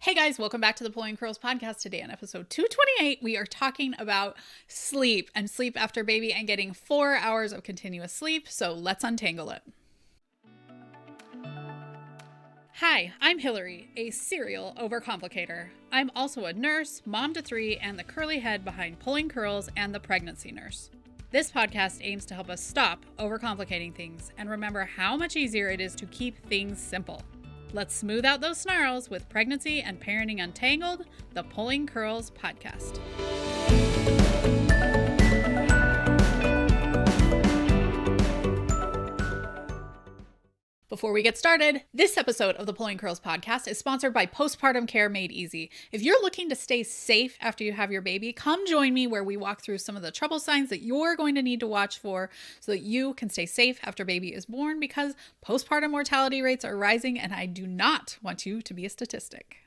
Hey guys, welcome back to the Pulling Curls podcast. Today on episode 228, we are talking about sleep and sleep after baby and getting 4 hours of continuous sleep. So let's untangle it. Hi, I'm Hillary, a serial overcomplicator. I'm also a nurse, mom to 3, and the curly head behind Pulling Curls and the Pregnancy Nurse. This podcast aims to help us stop overcomplicating things and remember how much easier it is to keep things simple. Let's smooth out those snarls with Pregnancy and Parenting Untangled, the Pulling Curls podcast. Before we get started, this episode of the Pulling Curls podcast is sponsored by Postpartum Care Made Easy. If you're looking to stay safe after you have your baby, come join me where we walk through some of the trouble signs that you're going to need to watch for so that you can stay safe after baby is born, because postpartum mortality rates are rising and I do not want you to be a statistic.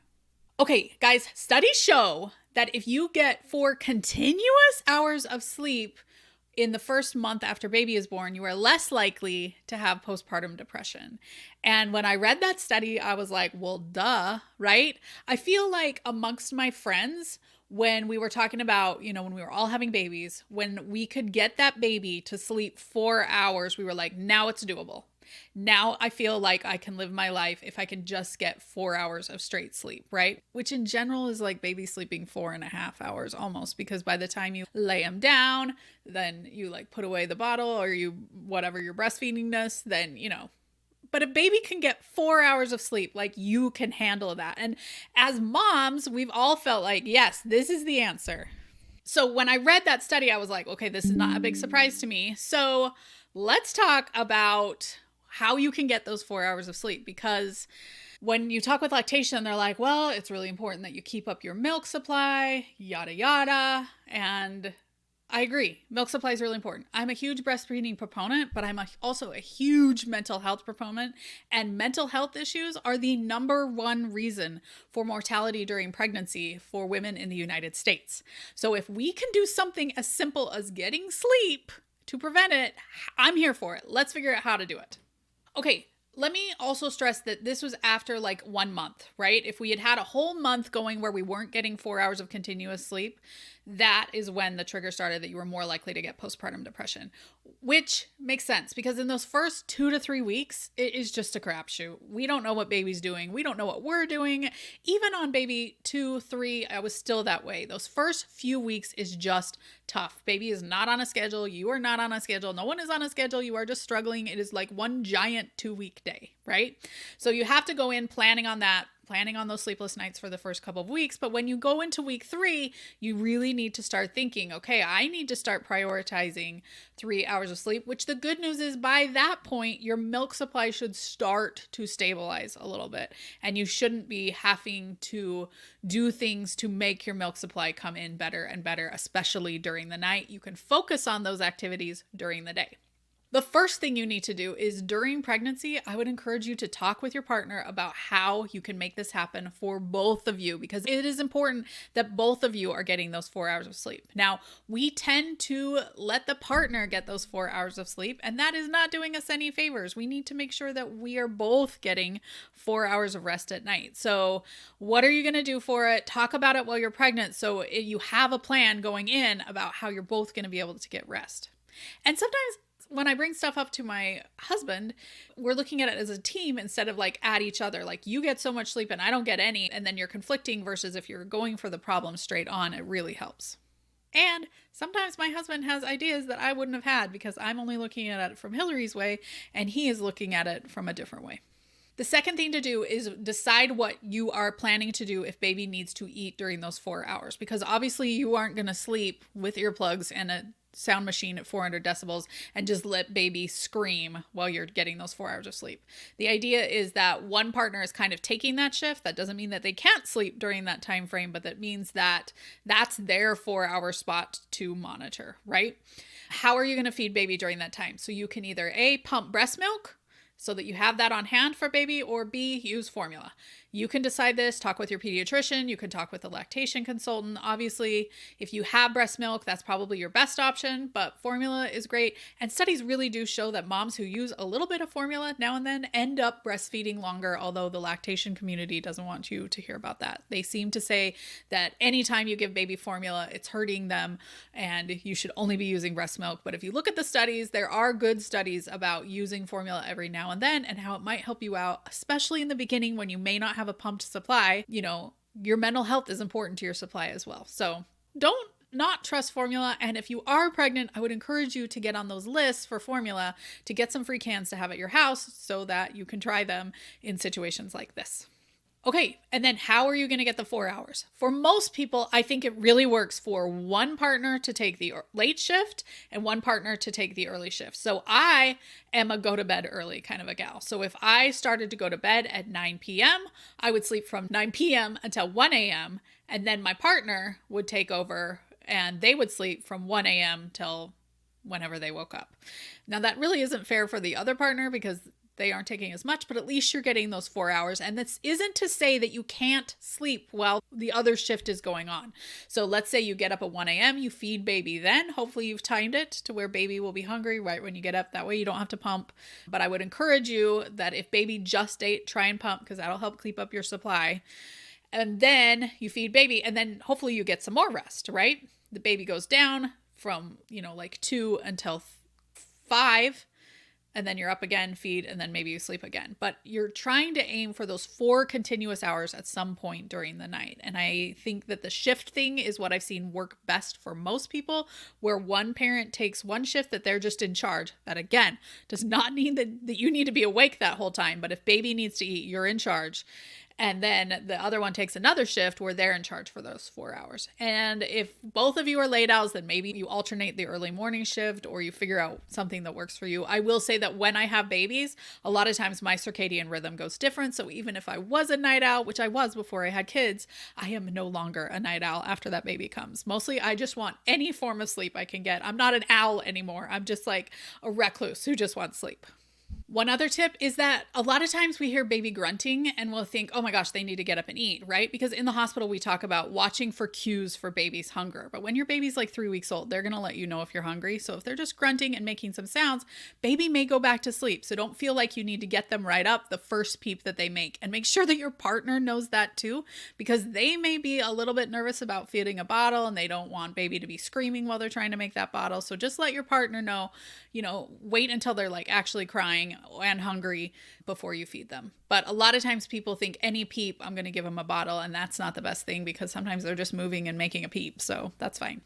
Okay, guys, studies show that if you get 4 continuous hours of sleep in the first month after baby is born, you are less likely to have postpartum depression. And when I read that study, I was like, well, duh, right? I feel like amongst my friends, when we were talking about, when we were all having babies, when we could get that baby to sleep 4 hours, we were like, now it's doable. Now I feel like I can live my life if I can just get 4 hours of straight sleep, right? Which in general is like baby sleeping 4.5 hours almost, because by the time you lay them down, then you like put away the bottle or you, whatever you're breastfeeding this, then, but a baby can get 4 hours of sleep, like you can handle that. And as moms, we've all felt like, yes, this is the answer. So when I read that study, I was like, okay, this is not a big surprise to me. So let's talk about how you can get those 4 hours of sleep, because when you talk with lactation, they're like, well, it's really important that you keep up your milk supply, yada, yada. And I agree. Milk supply is really important. I'm a huge breastfeeding proponent, but I'm also a huge mental health proponent. And mental health issues are the number one reason for mortality during pregnancy for women in the United States. So if we can do something as simple as getting sleep to prevent it, I'm here for it. Let's figure out how to do it. Okay, let me also stress that this was after like 1 month, right? If we had had a whole month going where we weren't getting 4 hours of continuous sleep, that is when the trigger started that you were more likely to get postpartum depression, which makes sense because in those first 2 to 3 weeks, it is just a crapshoot. We don't know what baby's doing. We don't know what we're doing. Even on baby 2, 3, I was still that way. Those first few weeks is just tough. Baby is not on a schedule. You are not on a schedule. No one is on a schedule. You are just struggling. It is like one giant 2-week day, right? So you have to go in planning on that, planning on those sleepless nights for the first couple of weeks. But when you go into week 3, you really need to start thinking, okay, I need to start prioritizing 3 hours of sleep, which the good news is by that point, your milk supply should start to stabilize a little bit. And you shouldn't be having to do things to make your milk supply come in better and better, especially during the night. You can focus on those activities during the day. The first thing you need to do is during pregnancy, I would encourage you to talk with your partner about how you can make this happen for both of you, because it is important that both of you are getting those 4 hours of sleep. Now, we tend to let the partner get those 4 hours of sleep, and that is not doing us any favors. We need to make sure that we are both getting 4 hours of rest at night. So what are you going to do for it? Talk about it while you're pregnant so you have a plan going in about how you're both going to be able to get rest. And sometimes when I bring stuff up to my husband, we're looking at it as a team instead of like at each other. Like you get so much sleep and I don't get any, and then you're conflicting, versus if you're going for the problem straight on, it really helps. And sometimes my husband has ideas that I wouldn't have had because I'm only looking at it from Hillary's way and he is looking at it from a different way. The second thing to do is decide what you are planning to do if baby needs to eat during those 4 hours, because obviously you aren't going to sleep with earplugs and a sound machine at 400 decibels and just let baby scream while you're getting those 4 hours of sleep. The idea is that one partner is kind of taking that shift. That doesn't mean that they can't sleep during that time frame, but that means that that's their 4-hour spot to monitor, right? How are you going to feed baby during that time? So you can either A, pump breast milk so that you have that on hand for baby, or B, use formula. You can decide this, talk with your pediatrician, you can talk with a lactation consultant. Obviously, if you have breast milk, that's probably your best option, but formula is great. And studies really do show that moms who use a little bit of formula now and then end up breastfeeding longer, although the lactation community doesn't want you to hear about that. They seem to say that anytime you give baby formula, it's hurting them and you should only be using breast milk. But if you look at the studies, there are good studies about using formula every now and then and how it might help you out, especially in the beginning when you may not have a pumped supply. You know, your mental health is important to your supply as well. So don't not trust formula. And if you are pregnant, I would encourage you to get on those lists for formula to get some free cans to have at your house so that you can try them in situations like this. Okay, and then how are you going to get the 4 hours? For most people, I think it really works for one partner to take the late shift and one partner to take the early shift. So I am a go to bed early kind of a gal. So if I started to go to bed at 9 p.m., I would sleep from 9 p.m. until 1 a.m. And then my partner would take over and they would sleep from 1 a.m. till whenever they woke up. Now that really isn't fair for the other partner because they aren't taking as much, but at least you're getting those 4 hours. And this isn't to say that you can't sleep while the other shift is going on. So let's say you get up at 1 a.m., you feed baby then. Hopefully you've timed it to where baby will be hungry right when you get up. That way you don't have to pump. But I would encourage you that if baby just ate, try and pump because that'll help keep up your supply. And then you feed baby and then hopefully you get some more rest, right? The baby goes down from, like 2 until 5. And then you're up again, feed, and then maybe you sleep again. But you're trying to aim for those 4 continuous hours at some point during the night. And I think that the shift thing is what I've seen work best for most people, where one parent takes one shift that they're just in charge. That again, does not mean that you need to be awake that whole time. But if baby needs to eat, you're in charge. And then the other one takes another shift where they're in charge for those 4 hours. And if both of you are late owls, then maybe you alternate the early morning shift or you figure out something that works for you. I will say that when I have babies, a lot of times my circadian rhythm goes different. So even if I was a night owl, which I was before I had kids, I am no longer a night owl after that baby comes. Mostly I just want any form of sleep I can get. I'm not an owl anymore. I'm just like a recluse who just wants sleep. One other tip is that a lot of times we hear baby grunting and we'll think, oh my gosh, they need to get up and eat, right? Because in the hospital, we talk about watching for cues for baby's hunger. But when your baby's like 3 weeks old, they're going to let you know if you're hungry. So if they're just grunting and making some sounds, baby may go back to sleep. So don't feel like you need to get them right up the first peep that they make. And make sure that your partner knows that too, because they may be a little bit nervous about feeding a bottle and they don't want baby to be screaming while they're trying to make that bottle. So just let your partner know, wait until they're like actually crying and hungry before you feed them. But a lot of times people think any peep, I'm going to give them a bottle. And that's not the best thing because sometimes they're just moving and making a peep. So that's fine.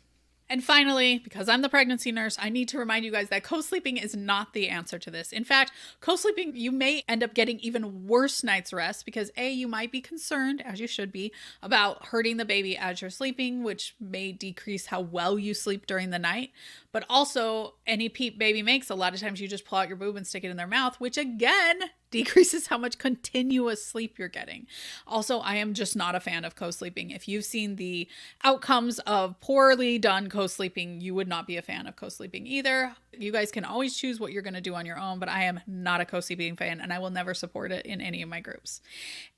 And finally, because I'm the pregnancy nurse, I need to remind you guys that co-sleeping is not the answer to this. In fact, co-sleeping, you may end up getting even worse night's rest because A, you might be concerned, as you should be, about hurting the baby as you're sleeping, which may decrease how well you sleep during the night. But also, any peep baby makes, a lot of times you just pull out your boob and stick it in their mouth, which again decreases how much continuous sleep you're getting. Also, I am just not a fan of co-sleeping. If you've seen the outcomes of poorly done co-sleeping, you would not be a fan of co-sleeping either. You guys can always choose what you're going to do on your own, but I am not a co-sleeping fan and I will never support it in any of my groups.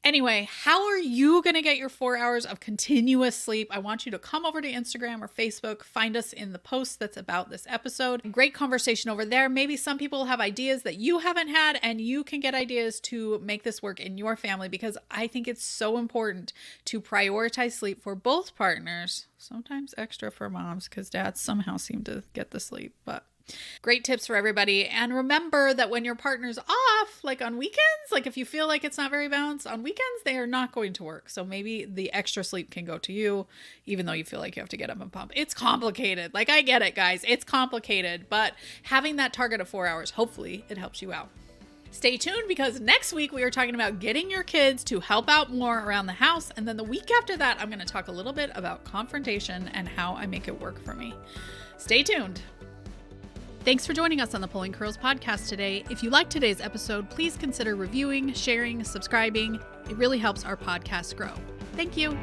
Anyway, how are you going to get your 4 hours of continuous sleep? I want you to come over to Instagram or Facebook, find us in the post that's about this episode. Great conversation over there. Maybe some people have ideas that you haven't had and you can get ideas to make this work in your family because I think it's so important to prioritize sleep for both partners, sometimes extra for moms because dads somehow seem to get the sleep, but great tips for everybody. And remember that when your partner's off, like on weekends, like if you feel like it's not very balanced on weekends, they are not going to work. So maybe the extra sleep can go to you, even though you feel like you have to get up and pump. It's complicated. Like I get it, guys. It's complicated, but having that target of 4 hours, hopefully it helps you out. Stay tuned because next week we are talking about getting your kids to help out more around the house. And then the week after that, I'm going to talk a little bit about confrontation and how I make it work for me. Stay tuned. Thanks for joining us on the Pulling Curls podcast today. If you liked today's episode, please consider reviewing, sharing, subscribing. It really helps our podcast grow. Thank you.